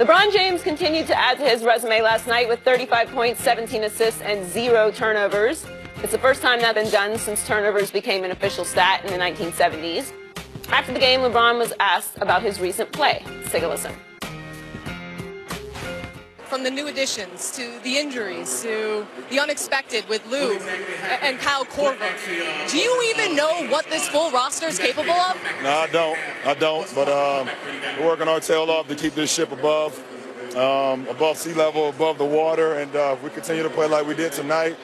LeBron James continued to add to his resume last night with 35 points, 17 assists, and 0 turnovers. It's the first time that's been done since turnovers became an official stat in the 1970s. After the game, LeBron was asked about his recent play. Let's take a listen. From the new additions to the injuries to the unexpected with Lou and Kyle Korver, do you even know what this full roster is capable of? No, I don't. But we're working our tail off to keep this ship above sea level, above the water, and if we continue to play like we did tonight,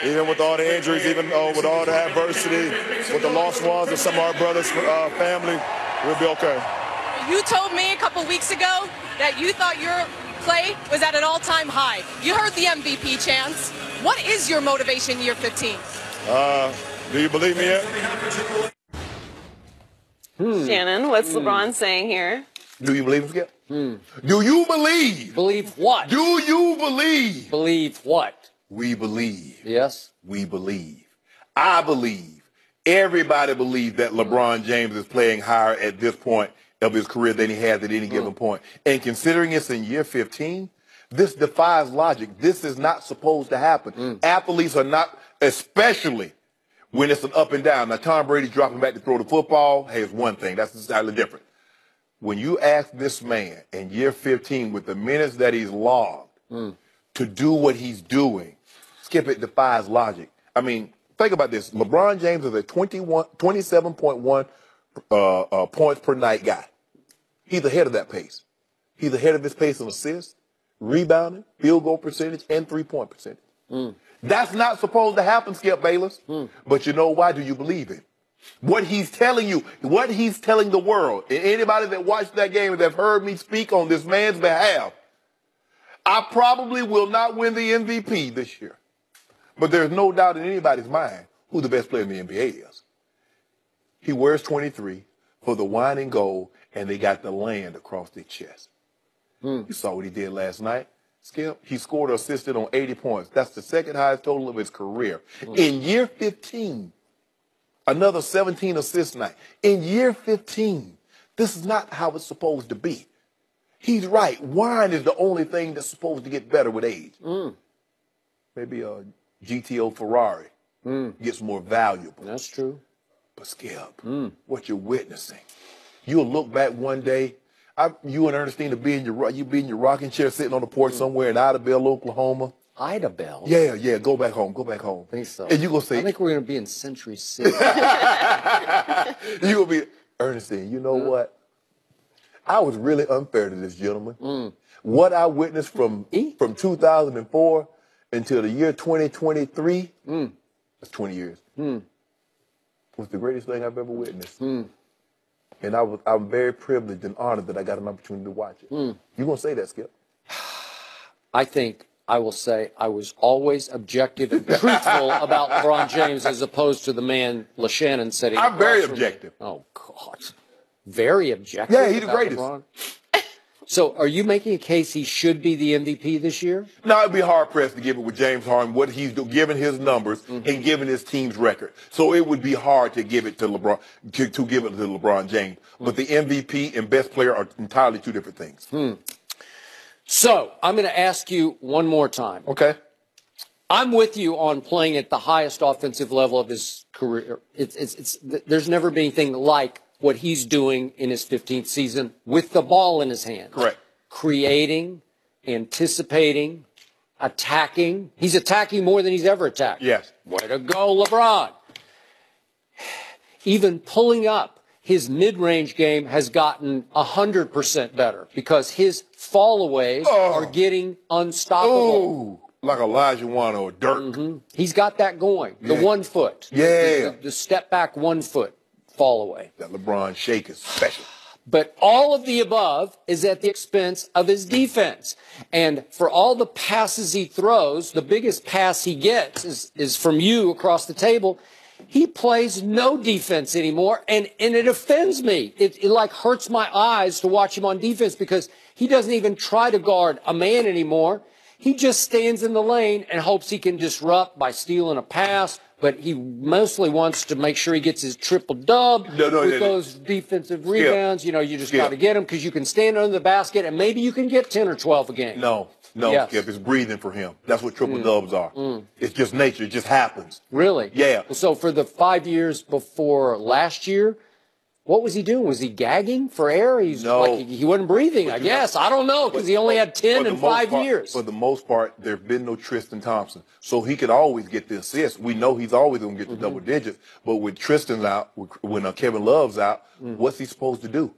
even with all the injuries, even with all the adversity, with the lost ones of some of our brothers' family, we'll be okay. You told me a couple weeks ago that you thought your play was at an all-time high. You heard the MVP chants. What is your motivation year 15? Do you believe me yet? Shannon, what's LeBron saying here? Do you believe him, Skip? Do you believe? Believe what? Do you believe? Believe what? We believe. Yes? We believe. I believe. Everybody believes that LeBron James is playing higher at this point of his career than he has at any given point. And considering it's in year 15, this defies logic. This is not supposed to happen. Athletes are not, especially when it's an up and down. Now, Tom Brady's dropping back to throw the football. Hey, it's one thing. That's entirely different. When you ask this man in year 15 with the minutes that he's logged to do what he's doing, Skip, it defies logic. I mean, think about this. LeBron James is a 27.1 points per night guy. He's ahead of that pace. He's ahead of his pace in assists, rebounding, field goal percentage, and three-point percentage. That's not supposed to happen, Skip Bayless. But you know why? Do you believe it? What he's telling you, what he's telling the world, and anybody that watched that game and that heard me speak on this man's behalf, I probably will not win the MVP this year. But there's no doubt in anybody's mind who the best player in the NBA is. He wears 23 for the wine and gold, and they got the land across their chest. You saw what he did last night, Skip. He scored or assisted on 80 points. That's the second highest total of his career. In year 15, another 17 assist night. In year 15, this is not how it's supposed to be. He's right. Wine is the only thing that's supposed to get better with age. Maybe a GTO Ferrari gets more valuable. That's true. But Skip, what you're witnessing, you'll look back one day. You and Ernestine will be in your rocking chair sitting on the porch somewhere in Idabel, Oklahoma. Idabel? Yeah. Go back home. I think so. And you're going to say, I think we're going to be in Century City. you're going to be, Ernestine, you know what? I was really unfair to this gentleman. What I witnessed from 2004 until the year 2023, that's 20 years, was the greatest thing I've ever witnessed. And I'm very privileged and honored that I got an opportunity to watch it. You going to say that, Skip? I think I will say I was always objective and truthful about LeBron James as opposed to the man Shannon said. I'm very objective. Oh, God. Very objective? Yeah, he's the greatest. LeBron? So are you making a case he should be the MVP this year? No, it'd be hard-pressed to give it with James Harden, what he's doing, given his numbers and given his team's record. So it would be hard to give it to LeBron, to give it to LeBron James. But the MVP and best player are entirely two different things. So I'm going to ask you one more time. Okay. I'm with you on playing at the highest offensive level of his career. There's never been anything like what he's doing in his 15th season with the ball in his hands. Correct. Creating, anticipating, attacking. He's attacking more than he's ever attacked. Yes. Way to go, LeBron. Even pulling up, his mid-range game has gotten 100% better because his fall-aways are getting unstoppable. Like Elijah Wan or Dirk. He's got that going. The 1 foot. The step back 1 foot fall away. That LeBron shake is special. But all of the above is at the expense of his defense. And for all the passes he throws, the biggest pass he gets is from you across the table. He plays no defense anymore, and it offends me. It like hurts my eyes to watch him on defense because he doesn't even try to guard a man anymore. He just stands in the lane and hopes he can disrupt by stealing a pass, but he mostly wants to make sure he gets his triple-dub with those defensive rebounds. You know, you just got to get them because you can stand under the basket and maybe you can get 10 or 12 a game. No, Skip, it's breathing for him. That's what triple-dubs are. It's just nature. It just happens. Really? Yeah. So for the 5 years before last year, what was he doing? Was he gagging for air? He wasn't breathing, I guess. I don't know, because he only had 10 in 5 years. For the most part, there have been no Tristan Thompson. So he could always get the assist. We know he's always going to get the double digits. But with Tristan's out, when Kevin Love's out, what's he supposed to do?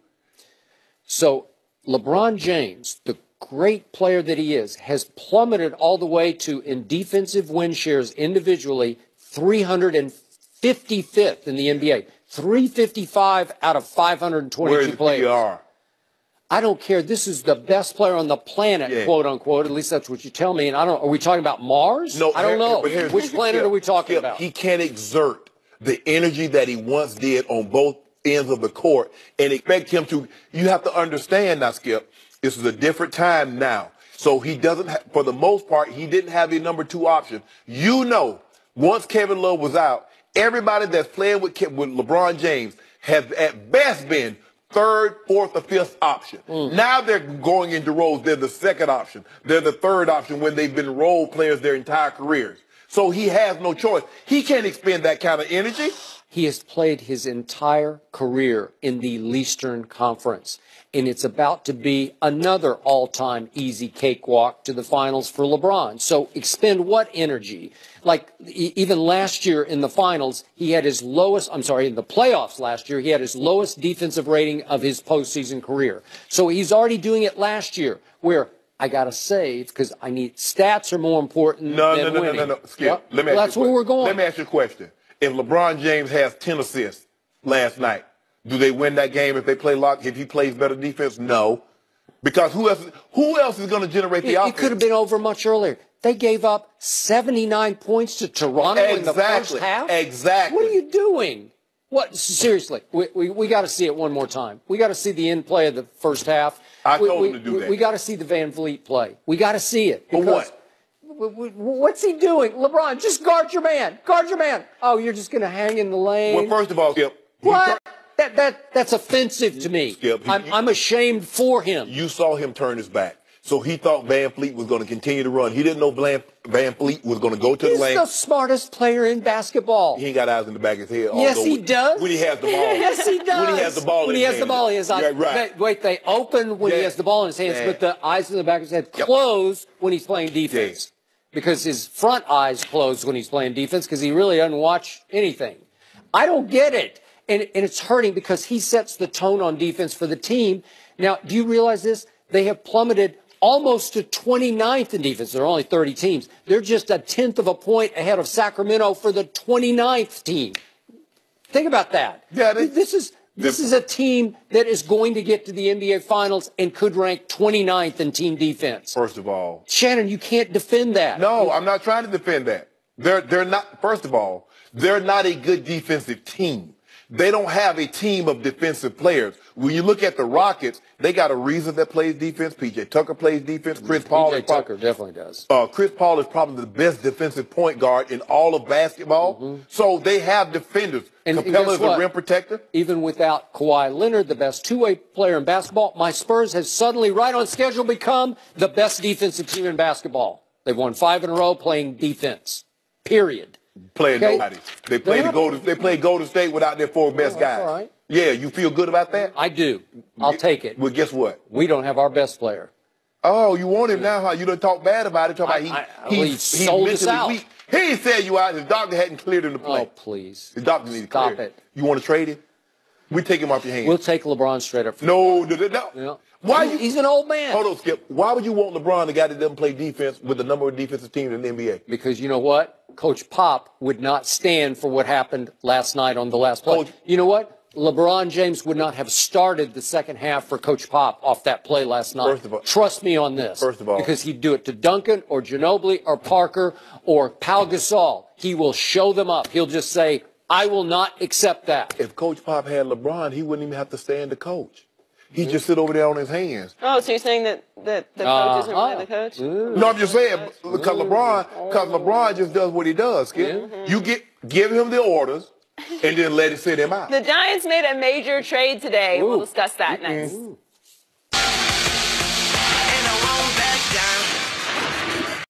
So LeBron James, the great player that he is, has plummeted all the way to, in defensive win shares individually, 355th in the NBA. 355 out of 522 players. PR? I don't care. This is the best player on the planet, quote unquote. At least that's what you tell me. And are we talking about Mars? No, I don't know. Which planet are we talking about? He can't exert the energy that he once did on both ends of the court and expect him to. You have to understand now, Skip, this is a different time now. So he doesn't, for the most part, he didn't have a number 2 option. You know, once Kevin Love was out, everybody that's playing with LeBron James has at best been 3rd, 4th, or 5th option. Now they're going into roles. They're the 2nd option. They're the 3rd option when they've been role players their entire careers. So he has no choice. He can't expend that kind of energy. He has played his entire career in the Eastern Conference, and it's about to be another all-time easy cakewalk to the finals for LeBron. So expend what energy? Like even last year in the finals, he had his lowest, in the playoffs last year, he had his lowest defensive rating of his postseason career. So he's already doing it last year where I got to save because I need stats are more important than winning. No. Skip, let me ask that's where we're going. Let me ask you a question. If LeBron James has 10 assists last night, do they win that game if they play lock? If he plays better defense? No. Because who else is going to generate the offense? It could have been over much earlier. They gave up 79 points to Toronto in the first half? Exactly. What are you doing? What? Seriously, we got to see it one more time. We got to see the end play of the first half. I told him to do that. We got to see the Van Vliet play. We got to see it. For what? What's he doing? LeBron, just guard your man. Guard your man. Oh, you're just going to hang in the lane? Well, first of all, Skip. What? That's offensive to me. Skip, I'm ashamed for him. You saw him turn his back. So he thought Van Vliet was going to continue to run. He didn't know Van Vliet was going to go to the lane. He's the smartest player in basketball. He ain't got eyes in the back of his head. Yes, he does. When he has the ball. Yes, he does. When he has the ball in his hands. When he has the ball in his eyes. Right. Wait, they open when he has the ball in his hands, but the eyes in the back of his head close when he's playing defense. Because his front eyes close when he's playing defense because he really doesn't watch anything. I don't get it. And it's hurting because he sets the tone on defense for the team. Now, do you realize this? They have plummeted almost to 29th in defense. There are only 30 teams. They're just a 10th of a point ahead of Sacramento for the 29th team. Think about that. Yeah, this is a team that is going to get to the NBA Finals and could rank 29th in team defense. First of all, Shannon, you can't defend that. No, I'm not trying to defend that. They're not. First of all, they're not a good defensive team. They don't have a team of defensive players. When you look at the Rockets, they got a reason that plays defense. P.J. Tucker plays defense. Chris Paul. P.J. Tucker definitely does. Chris Paul is probably the best defensive point guard in all of basketball. So they have defenders. And Capella is a rim protector. Even without Kawhi Leonard, the best two-way player in basketball, my Spurs has suddenly, right on schedule, become the best defensive team in basketball. They've won 5 in a row playing defense. Period. Playing nobody. They played Golden State without their 4 best guys. All right. Yeah, you feel good about that? I do. I'll take it. Well, guess what? We don't have our best player. Oh, you want him now, huh? You don't talk bad about it. Talk about he's sold us out. Weak. He ain't said you out. His doctor hadn't cleared him to play. Oh, please. His doctor needs to clear him. Stop it. You want to trade him? We take him off your hands. We'll take LeBron straight up. No. Yeah. He's an old man. Hold on, Skip. Why would you want LeBron, the guy that doesn't play defense, with the number of defensive teams in the NBA? Because you know what? Coach Pop would not stand for what happened last night on the last play. You know what? LeBron James would not have started the second half for Coach Pop off that play last night. First of all, trust me on this. First of all, because he'd do it to Duncan or Ginobili or Parker or Pau Gasol. He will show them up. He'll just say, I will not accept that. If Coach Pop had LeBron, he wouldn't even have to stand to coach. He just sit over there on his hands. Oh, so you're saying that the coach isn't really the coach? No, I'm just saying because LeBron just does what he does, Skip. You give him the orders and then let it sit him out. The Giants made a major trade today. We'll discuss that next.